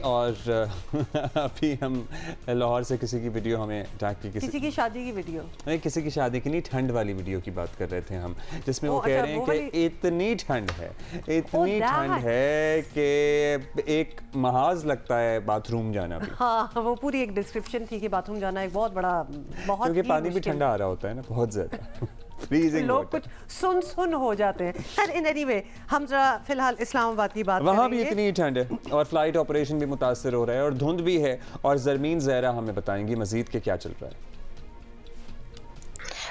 और अभी हम लाहौर से किसी की वीडियो हमें अटैक की, किसी की शादी की वीडियो नहीं, किसी की शादी की नहीं, ठंड वाली वीडियो की बात कर रहे थे हम, जिसमें वो कह रहे हैं कि इतनी ठंड है, इतनी ठंड है कि एक महाज लगता है बाथरूम जाना भी। हाँ, वो पूरी एक डिस्क्रिप्शन थी कि बाथरूम जाना एक बहुत बड़ा, बहुत क्योंकि पानी भी ठंडा आ रहा होता है ना, बहुत ज्यादा लोग कुछ सुन हो जाते हैं। इन एनीवे हम जरा फिलहाल इस्लामाबाद की बात वहाँ भी इतनी ठंड है और फ्लाइट ऑपरेशन भी मुतासर हो रहा है और धुंध भी है, और ज़रमीन ज़हरा हमें बताएंगी मजीद के क्या चल रहा है।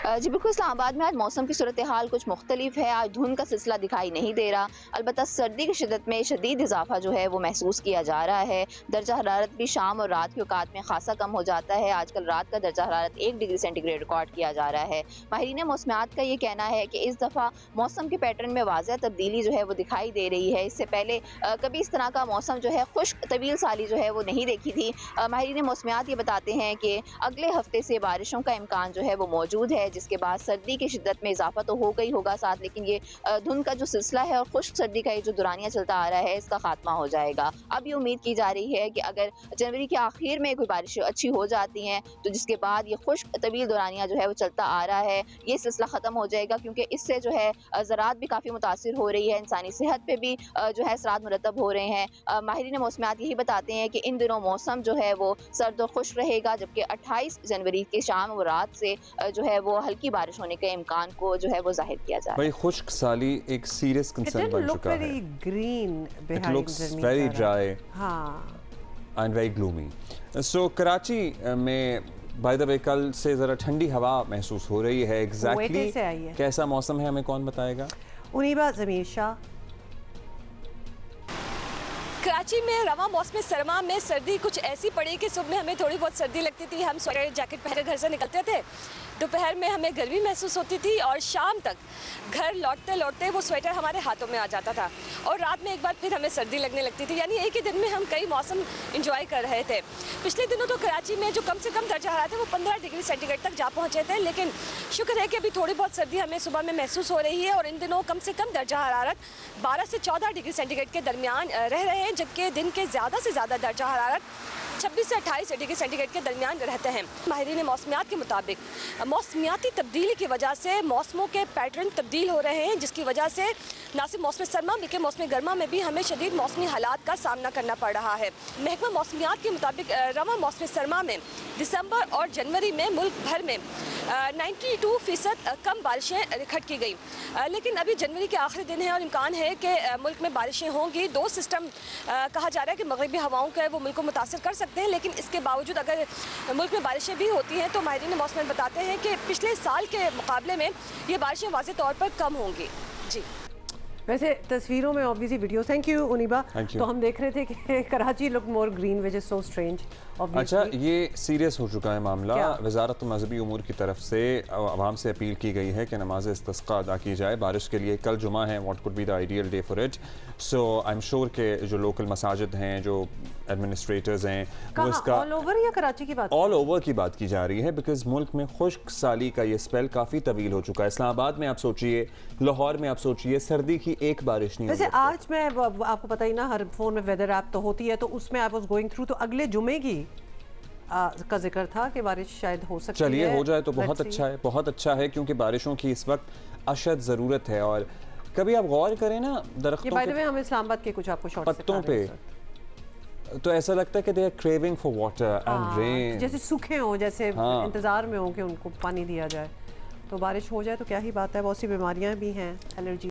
जी बिल्कुल, इस्लामाबाद में आज मौसम की सूरत हाल कुछ मुख्तलिफ है। आज धुंध का सिलसिला दिखाई नहीं दे रहा, अलबत्ता सर्दी की शिद्दत में शदीद इजाफा जो है वो महसूस किया जा रहा है। दर्जा हरारत भी शाम और रात के औकात में खासा कम हो जाता है। आजकल रात का दर्जा हरारत 1 डिग्री सेंटीग्रेड रिकॉर्ड किया जा रहा है। माहिरीन मौसमियात का ये कहना है कि इस दफ़ा मौसम के पैटर्न में वाज़ह तब्दीली जो है वो दिखाई दे रही है। इससे पहले कभी इस तरह का मौसम जो है खुश्क तवील साली जो है वो नहीं देखी थी। माहिरीन मौसमियात ये बताते हैं कि अगले हफ्ते से बारिशों का इम्कान जो है वो मौजूद है, जिसके बाद सर्दी की शिद्दत में इजाफा तो हो गई होगा साथ, लेकिन ये धुंध का जो सिलसिला है और खुश्क सर्दी का ये जो दुरानिया चलता आ रहा है इसका खात्मा हो जाएगा। अब ये उम्मीद की जा रही है कि अगर जनवरी के आखिर में कोई बारिश अच्छी हो जाती हैं तो जिसके बाद ये खुश्क तवील दुरानिया जो है वो चलता आ रहा है, ये सिलसिला ख़त्म हो जाएगा, क्योंकि इससे जो है ज़राअत भी काफ़ी मुतासिर हो रही है, इंसानी सेहत पर भी जो है असरात मुरतब हो रहे हैं। माहिरीन मौसमियात यही बताते हैं कि इन दिनों मौसम जो है वो सर्द और खुश्क रहेगा, जबकि 28 जनवरी के शाम और रात से जो है वो हल्की बारिश होने के इम्कान को जो है वो जाहिर किया जा रहा है। भाई खुश्क साली एक सीरियस कंसर्न बन चुका है। It looks very dry and very gloomy. So Karachi में बाय द वे कल से जरा ठंडी हवा महसूस हो रही है। एग्जैक्टली कैसा मौसम है हमें कौन बताएगा? उनीबा ज़मीर शाह। कराची में रवा मौसम सरमा में सर्दी कुछ ऐसी पड़ी कि सुबह में हमें थोड़ी बहुत सर्दी लगती थी, हम स्वेटर जैकेट पहन घर से निकलते थे, दोपहर में हमें गर्मी महसूस होती थी और शाम तक घर लौटते लौटते वो स्वेटर हमारे हाथों में आ जाता था और रात में एक बार फिर हमें सर्दी लगने लगती थी। यानी एक ही दिन में हम कई मौसम इंजॉय कर रहे थे। पिछले दिनों तो कराची में जो कम से कम दर्जा हरारत है वो 15 डिग्री सेंटीग्रेड तक जा पहुँचे थे, लेकिन शुक्र है कि अभी थोड़ी बहुत सर्दी हमें सुबह में महसूस हो रही है और इन दिनों कम से कम दर्जा हरारत 12 से 14 डिग्री सेंटीग्रेड के दरमियान रह रहे हैं, जबकि दिन के ज़्यादा से ज़्यादा दर्जा हरारत 26 से 28 डिग्री सेंटीग्रेड के दरमियान रहते हैं। माहिरीन मौसमियात के मुताबिक मौसमियाती तब्दीली की वजह से मौसमों के पैटर्न तब्दील हो रहे हैं, जिसकी वजह से न सिर्फ मौसम सरमा बल्कि मौसम गर्मा में भी हमें शदीद मौसमी हालात का सामना करना पड़ रहा है। महकमा मौसमियात के मुताबिक रवा मौसम सरमा में दिसंबर और जनवरी में मुल्क भर में 92% कम बारिशें रिकॉर्ड की गई, लेकिन अभी जनवरी के आखिरी दिन है और इम्कान है कि मुल्क में बारिशें होंगी। 2 सिस्टम कहा जा रहा है कि मगरबी हवाओं का वो मुल्क को मुतासर कर सकते हैं, लेकिन इसके बावजूद अगर मुल्क में बारिशें भी होती हैं तो माहिरीन मौसम बताते हैं कि पिछले साल के मुकाबले में ये बारिशें वाज़ेह तौर पर कम होंगी। जी वैसे तस्वीरों में obviously video, thank you Uniba, तो हम देख रहे थे कि Karachi look more green which is so strange. अच्छा, ये सीरियस हो चुका है मामला। वजारत मजहबी उमूर की तरफ से आवाम से अपील की गई है कि नमाज इस्तिस्का अदा की जाए बारिश के लिए। कल जुमा है, what could be the ideal day for it. So I am sure के जो लोकल मसाजिद हैं, जो एडमिनिस्ट्रेटर्स हैं, वो इसका ऑल ओवर या कराची की बात, ऑल ओवर की बात की जा रही है, बिकॉज मुल्क में खुश्क साली का ये स्पेल काफ़ी तवील हो चुका है। इस्लामाबाद में आप सोचिए, लाहौर में आप सोचिए, सर्दी की एक बारिश नहीं। वैसे आज मैं आपको पता ही ना, हर फोन में वेदर ऐप तो होती है, तो उसमें आई वाज गोइंग थ्रू, तो अगले जुमे की का जिक्र था कि बारिश शायद हो सकती है। चलिए हो जाए तो बहुत अच्छा है, बहुत अच्छा है, क्योंकि बारिशों की इस वक्त अशद ज़रूरत है। और कभी आप गौर करें ना दरख्तों पे, हम इस्लामाबाद के कुछ आपको शॉर्ट्स पत्तों पे, तो ऐसा लगता है कि they are craving for water and rain, जैसे सूखे हो, जैसे इंतजार में हो कि उनको पानी दिया जाए। तो बारिश हो जाए तो क्या ही बात है। बहुत सी बीमारियां भी हैं, एलर्जी